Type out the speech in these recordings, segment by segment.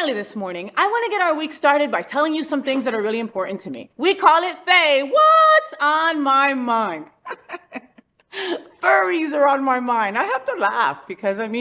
finally this morning, I want to get our week started by telling you some things that are really important to me. We call it FayWhat's on my mind. Furries are on my mind. I have to laugh because, I'm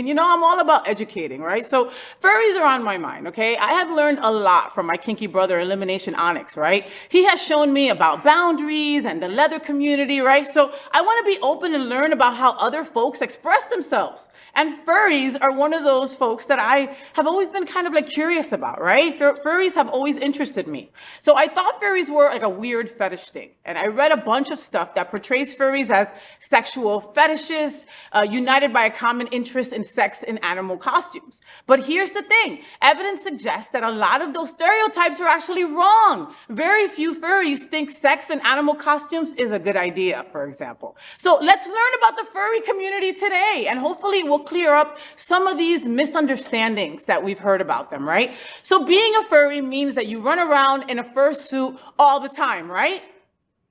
all about educating, right? So furries are on my mind, okay? I have learned a lot from my kinky brother, Lumination, right? He has shown me about boundaries and the leather community, right? So I want to be open and learn about how other folks express themselves. And furries are one of those folks that I have always been kind of like curious about, right? Furries have always interested me. So I thought furries were like a weird fetish thing. And I read a bunch of stuff that portrays furries as sexual fetishes, united by a common interest in sex and animal costumes. But here's the thing. Evidence suggests that a lot of those stereotypes are actually wrong. Very few furries think sex and animal costumes is a good idea, for example. So let's learn about the furry community today, and hopefully we'll clear up some of these misunderstandings that we've heard about them, right? So being a furry means that you run around in a fursuit all the time, right?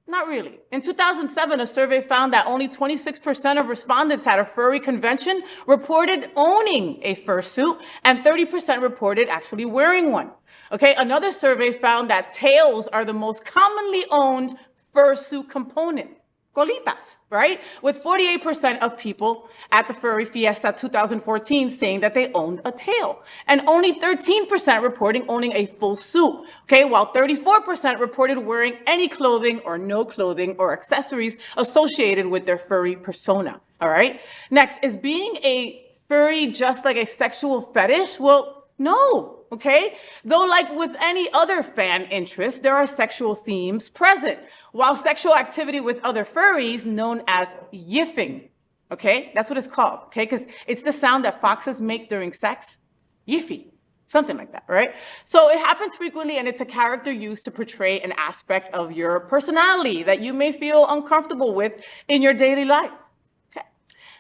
Not really. In 2007, a survey found that only 26% of respondents at a furry convention reported owning a fursuit, and 30% reported actually wearing one. Okay, another survey found that tails are the most commonly owned fursuit component. Colitas, right? With 48% of people at the Furry Fiesta 2014 saying that they owned a tail, and only 13% reporting owning a full suit, okay? While 34% reported wearing any clothing or no clothing or accessories associated with their furry persona, all right? Next, is being a furry just like a sexual fetish? Well, no. Okay? Though like with any other fan interest, there are sexual themes present, while sexual activity with other furries known as yiffing. Okay? That's what it's called. Okay? Because it's the sound that foxes make during sex. Yiffy. Something like that, right? So it happens frequently, and it's a character used to portray an aspect of your personality that you may feel uncomfortable with in your daily life. Okay?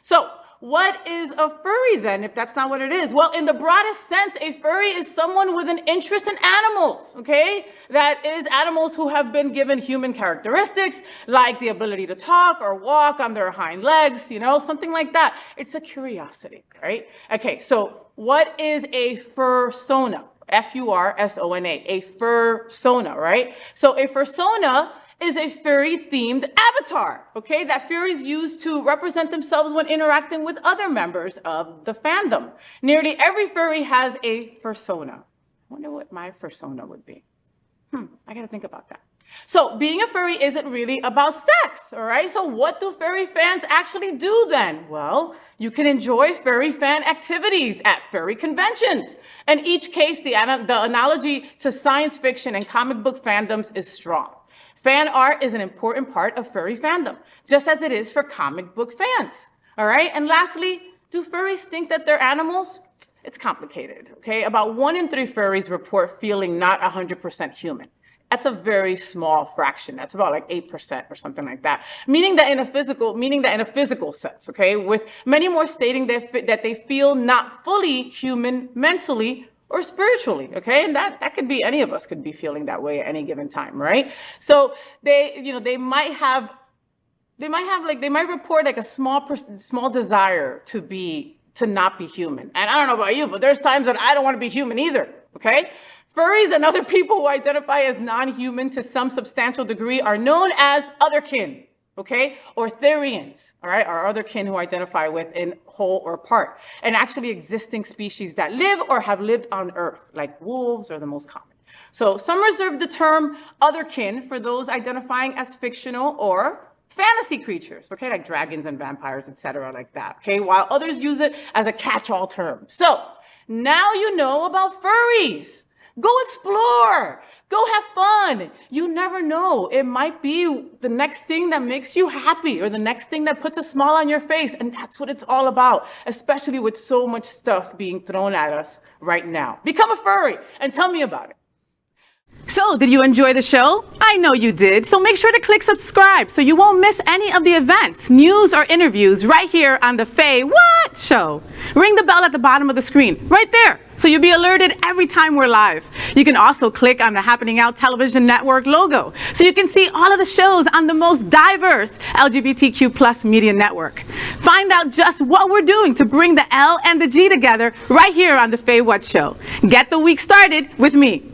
So what is a furry then, if that's not what it is? Well, in the broadest sense, a furry is someone with an interest in animals, okay? That is animals who have been given human characteristics, like the ability to talk or walk on their hind legs, something like that. It's a curiosity, right? Okay, so what is a fursona? F-U-R-S-O-N-A, a fursona, right? So a fursona is a furry-themed avatar, okay, that furries use to represent themselves when interacting with other members of the fandom. Nearly every furry has a fursona. I wonder what my fursona would be. I gotta think about that. So being a furry isn't really about sex, all right? So what do furry fans actually do then? Well, you can enjoy furry fan activities at furry conventions. In each case, the analogy to science fiction and comic book fandoms is strong. Fan art is an important part of furry fandom, just as it is for comic book fans, all right? And lastly, do furries think that they're animals? It's complicated, okay? About 1 in 3 furries report feeling not 100% human. That's a very small fraction. That's about like 8% or something like that. Meaning that in a physical sense, okay? With many more stating that they feel not fully human mentally or spiritually, okay? And that could be, any of us could be feeling that way at any given time, right? So they might report like a small desire to not be human. And I don't know about you, but there's times that I don't want to be human either, okay? Furries and other people who identify as non-human to some substantial degree are known as otherkin, okay? Or therians, all right? Or other kin who identify with in whole or part. And actually existing species that live or have lived on Earth, like wolves are the most common. So some reserve the term otherkin for those identifying as fictional or fantasy creatures, okay? Like dragons and vampires, etc., like that, okay? While others use it as a catch-all term. So now you know about furries. Go explore, go have fun. You never know. It might be the next thing that makes you happy or the next thing that puts a smile on your face. And that's what it's all about, especially with so much stuff being thrown at us right now. Become a furry and tell me about it. So, did you enjoy the show? I know you did. So make sure to click subscribe so you won't miss any of the events, news, or interviews right here on the FayWhat's show. Ring the bell at the bottom of the screen, right there. so you'll be alerted every time we're live. You can also click on the Happening Out Television Network logo, so you can see all of the shows on the most diverse LGBTQ+ media network. Find out just what we're doing to bring the L and the G together right here on the FayWhat's show. Get the week started with me.